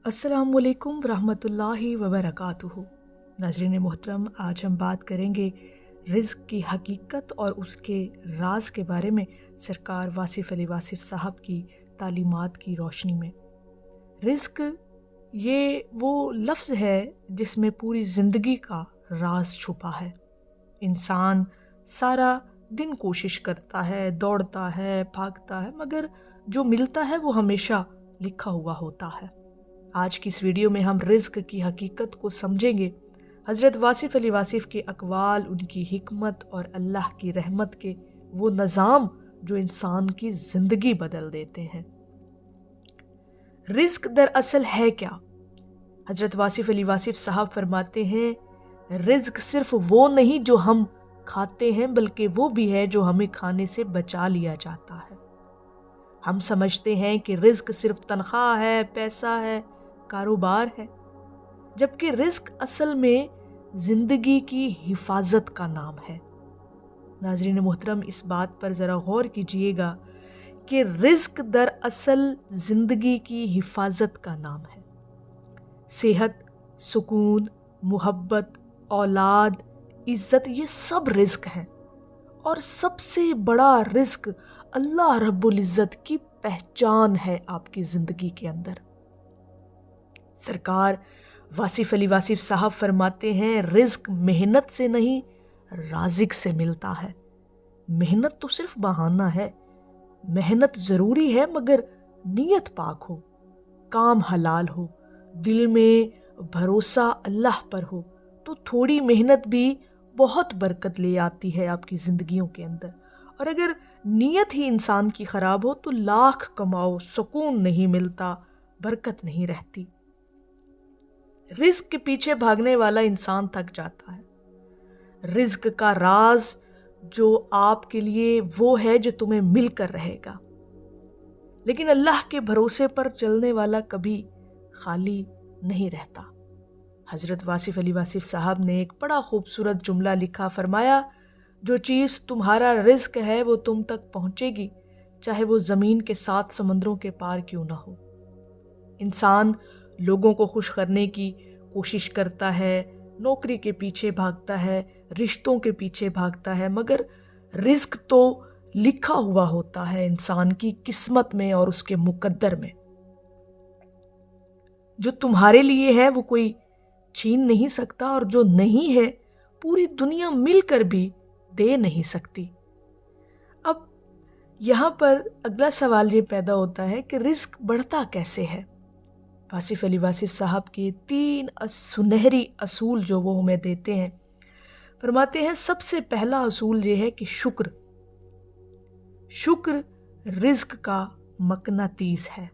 अस्सलाम वालेकुम रहमतुल्लाहि व बरकातुहू। नाज़रीन मोहतरम, आज हम बात करेंगे रिज़्क़ की हकीकत और उसके राज के बारे में सरकार वासिफ़ अली वासिफ़ साहब की तालीमात की रोशनी में। रिज़्क़ ये वो लफ्ज़ है जिसमें पूरी ज़िंदगी का राज छुपा है। इंसान सारा दिन कोशिश करता है, दौड़ता है, भागता है, मगर जो मिलता है वो हमेशा लिखा हुआ होता है। आज की इस वीडियो में हम रिज़्क़ की हकीकत को समझेंगे। हज़रत वासिफ़ अली वासिफ़ के अक़वाल, उनकी हिकमत और अल्लाह की रहमत के वो निज़ाम जो इंसान की ज़िंदगी बदल देते हैं। रिज़्क़ दरअसल है क्या? हज़रत वासिफ़ अली वासिफ़ साहब फरमाते हैं, रिज़्क़ सिर्फ वो नहीं जो हम खाते हैं, बल्कि वो भी है जो हमें खाने से बचा लिया जाता है। हम समझते हैं कि रिज़्क़ सिर्फ तनख्वाह है, पैसा है, कारोबार है, जबकि रिज़्क़ असल में ज़िंदगी की हिफाजत का नाम है। नाज़रीन मोहतरम, इस बात पर ज़रा गौर कीजिएगा कि रिज़्क़ दरअसल ज़िंदगी की हिफाजत का नाम है। सेहत, सुकून, मोहब्बत, औलाद, इज़्ज़त, ये सब रिज़्क़ हैं। और सबसे बड़ा रिज़्क़ अल्लाह रब्बुल इज़्ज़त की पहचान है आपकी ज़िंदगी के अंदर। सरकार वासिफ़ अली वासिफ़ साहब फरमाते हैं, रिज़्क़ मेहनत से नहीं, राज़िक़ से मिलता है। मेहनत तो सिर्फ बहाना है। मेहनत ज़रूरी है, मगर नीयत पाक हो, काम हलाल हो, दिल में भरोसा अल्लाह पर हो, तो थोड़ी मेहनत भी बहुत बरकत ले आती है आपकी ज़िंदगियों के अंदर। और अगर नीयत ही इंसान की ख़राब हो तो लाख कमाओ, सुकून नहीं मिलता, बरकत नहीं रहती। रिज़्क़ के पीछे भागने वाला इंसान थक जाता है। रिज़्क़ का राज जो आपके लिए वो है जो तुम्हें मिलकर रहेगा, लेकिन अल्लाह के भरोसे पर चलने वाला कभी खाली नहीं रहता। हज़रत वासिफ़ अली वासिफ़ साहब ने एक बड़ा खूबसूरत जुमला लिखा, फरमाया, जो चीज़ तुम्हारा रिज़्क़ है वो तुम तक पहुँचेगी, चाहे वो ज़मीन के 7 समंदरों के पार क्यों ना हो। इंसान लोगों को खुश करने की कोशिश करता है, नौकरी के पीछे भागता है, रिश्तों के पीछे भागता है, मगर रिज़्क़ तो लिखा हुआ होता है इंसान की किस्मत में और उसके मुकद्दर में। जो तुम्हारे लिए है वो कोई छीन नहीं सकता, और जो नहीं है पूरी दुनिया मिलकर भी दे नहीं सकती। अब यहाँ पर अगला सवाल ये पैदा होता है कि रिज़्क़ बढ़ता कैसे है। वासिफ़ अली वासिफ़ साहब के 3 सुनहरी असूल जो वो हमें देते हैं, फरमाते हैं, सबसे पहला असूल ये है कि शुक्र रिज़्क़ का मकनातीस है।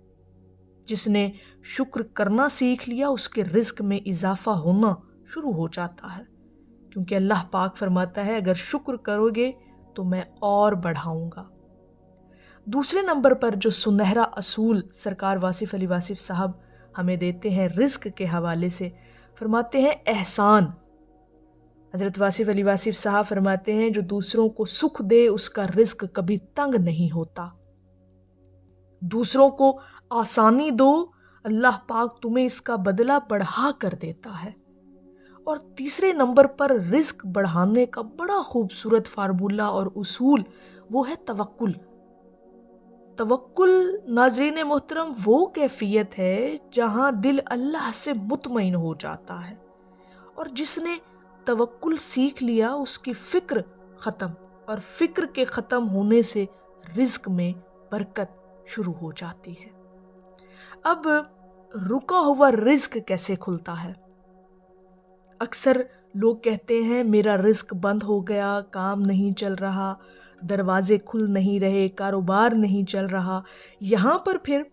जिसने शुक्र करना सीख लिया उसके रिज़्क़ में इजाफा होना शुरू हो जाता है, क्योंकि अल्लाह पाक फरमाता है, अगर शुक्र करोगे तो मैं और बढ़ाऊंगा। दूसरे नंबर पर जो सुनहरा असूल सरकार वासिफ़ अली वासिफ़ साहब हमें देते हैं रिज़्क़ के हवाले से, फरमाते हैं एहसान। हज़रत वासिफ़ अली वासिफ़ साहब फरमाते हैं, जो दूसरों को सुख दे उसका रिज़्क़ कभी तंग नहीं होता। दूसरों को आसानी दो, अल्लाह पाक तुम्हें इसका बदला बढ़ा कर देता है। और तीसरे नंबर पर रिज़्क़ बढ़ाने का बड़ा खूबसूरत फार्मूला और उसूल वो है तवक्कुल। तवक्कुल नाज़रीन मोहतरम वो कैफियत है जहाँ दिल अल्लाह से मुतमईन हो जाता है, और जिसने तवक्कुल सीख लिया उसकी फ़िक्र ख़त्म, और फ़िक्र के ख़त्म होने से रिज़्क़ में बरकत शुरू हो जाती है। अब रुका हुआ रिज़्क़ कैसे खुलता है? अक्सर लोग कहते हैं, मेरा रिज़्क़ बंद हो गया, काम नहीं चल रहा, दरवाजे खुल नहीं रहे, कारोबार नहीं चल रहा। यहाँ पर फिर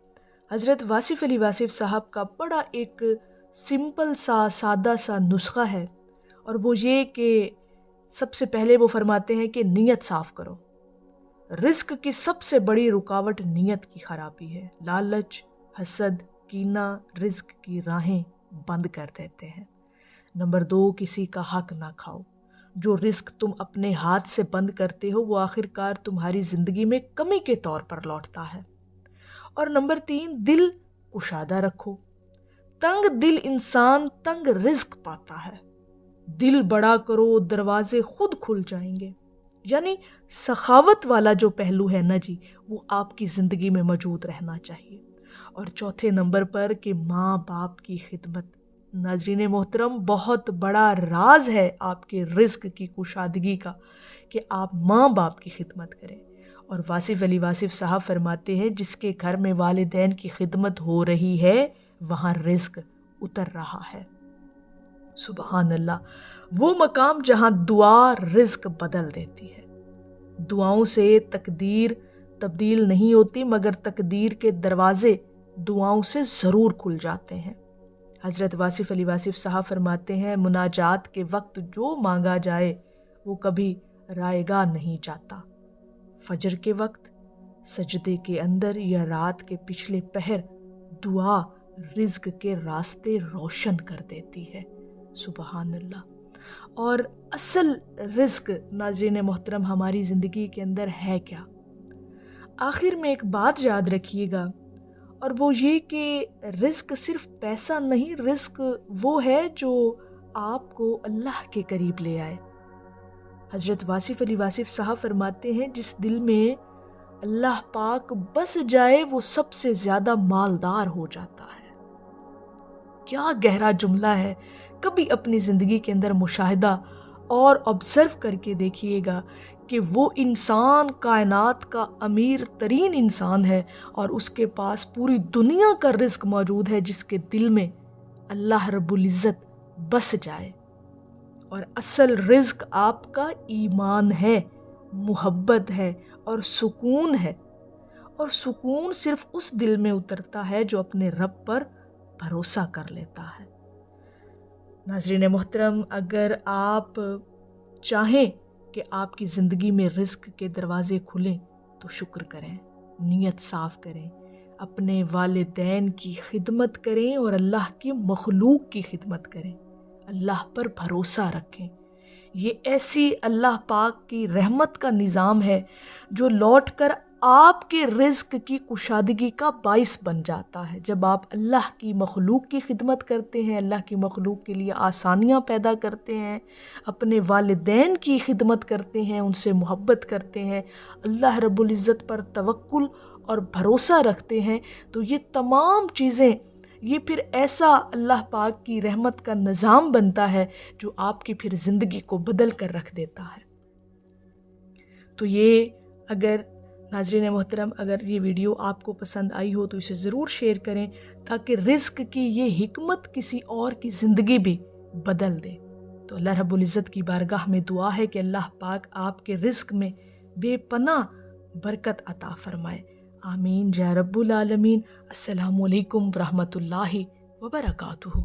हज़रत वासिफ़ अली वासिफ़ साहब का बड़ा एक सिंपल सा, सादा सा नुस्खा है, और वो ये कि सबसे पहले वो फरमाते हैं कि नीयत साफ़ करो। रिज़्क़ की सबसे बड़ी रुकावट नीयत की खराबी है। लालच, हसद, कीना रिज़्क़ की राहें बंद कर देते हैं। नंबर 2, किसी का हक ना खाओ। जो रिज़्क़ तुम अपने हाथ से बंद करते हो वो आखिरकार तुम्हारी ज़िंदगी में कमी के तौर पर लौटता है। और नंबर 3, दिल कुशादा रखो। तंग दिल इंसान तंग रिस्क पाता है। दिल बड़ा करो, दरवाजे खुद खुल जाएंगे। यानी सखावत वाला जो पहलू है ना जी, वो आपकी ज़िंदगी में मौजूद रहना चाहिए। और चौथे नंबर पर कि माँ बाप की खिदमत। नाज़रीन मोहतरम, बहुत बड़ा राज है आपके रिस्क की कुशादगी का कि आप माँ बाप की खिदमत करें। और वासिफ़ अली वासिफ़ साहब फरमाते हैं, जिसके घर में वालिदैन की खिदमत हो रही है वहाँ रिस्क उतर रहा है। सुबहान अल्लाह, वो मकाम जहाँ दुआ रिस्क बदल देती है। दुआओं से तकदीर तब्दील नहीं होती, मगर तकदीर के दरवाजे दुआओं से ज़रूर खुल जाते हैं। हज़रत वासिफ़ अली वासिफ़ साहब फरमाते हैं, मुनाजात के वक्त जो मांगा जाए वो कभी रायगा नहीं जाता। फजर के वक्त, सजदे के अंदर या रात के पिछले पहर दुआ रिज़्क के रास्ते रोशन कर देती है। सुबहान अल्लाह। और असल रिज़्क नाज़रीन मोहतरम हमारी ज़िंदगी के अंदर है क्या? आखिर में एक बात याद रखिएगा, और वो ये कि रिज़्क सिर्फ पैसा नहीं, रिज़्क वो है जो आपको अल्लाह के करीब ले आए। हज़रत वासिफ़ अली वासिफ़ साहब फरमाते हैं, जिस दिल में अल्लाह पाक बस जाए वो सबसे ज़्यादा मालदार हो जाता है। क्या गहरा जुमला है। कभी अपनी ज़िंदगी के अंदर मुशाहिदा और ऑब्ज़र्व करके देखिएगा कि वो इंसान कायनात का अमीर तरीन इंसान है और उसके पास पूरी दुनिया का रिज़्क मौजूद है, जिसके दिल में अल्लाह रब्बुल इज़्ज़त बस जाए। और असल रिज़्क आपका ईमान है, मुहब्बत है और सुकून है। और सुकून सिर्फ उस दिल में उतरता है जो अपने रब पर भरोसा कर लेता है। नाज़रीन मोहतरम, अगर आप चाहें कि आपकी ज़िंदगी में रिज़्क के दरवाज़े खुलें तो शुक्र करें, नीयत साफ़ करें, अपने वालिदैन की खिदमत करें और अल्लाह की मखलूक की खिदमत करें, अल्लाह पर भरोसा रखें। ये ऐसी अल्लाह पाक की रहमत का निज़ाम है जो लौट कर आपके रिज़्क की कुशादगी का बाइस बन जाता है। जब आप अल्लाह की मखलूक की खिदमत करते हैं, अल्लाह की मखलूक के लिए आसानियाँ पैदा करते हैं, अपने वालिदैन की खिदमत करते हैं, उनसे मोहब्बत करते हैं, अल्लाह रब्बुल इज़्ज़त पर तवक्कुल और भरोसा रखते हैं, तो ये तमाम चीज़ें, ये फिर ऐसा अल्लाह पाक की रहमत का निज़ाम बनता है जो आपकी फिर ज़िंदगी को बदल कर रख देता है। तो ये अगर नाज़रीन मोहतरम, अगर ये वीडियो आपको पसंद आई हो तो इसे ज़रूर शेयर करें, ताकि रिज़्क की ये हिकमत किसी और की ज़िंदगी भी बदल दे। तो अल्लाह रब्बुल इज़्ज़त की बारगाह में दुआ है कि अल्लाह पाक आपके रिज़्क में बेपनाह बरकत अता फ़रमाए। आमीन या रब्बुल आलमीन। अस्सलामु अलैकुम व रहमतुल्लाहि व बरकातुहू।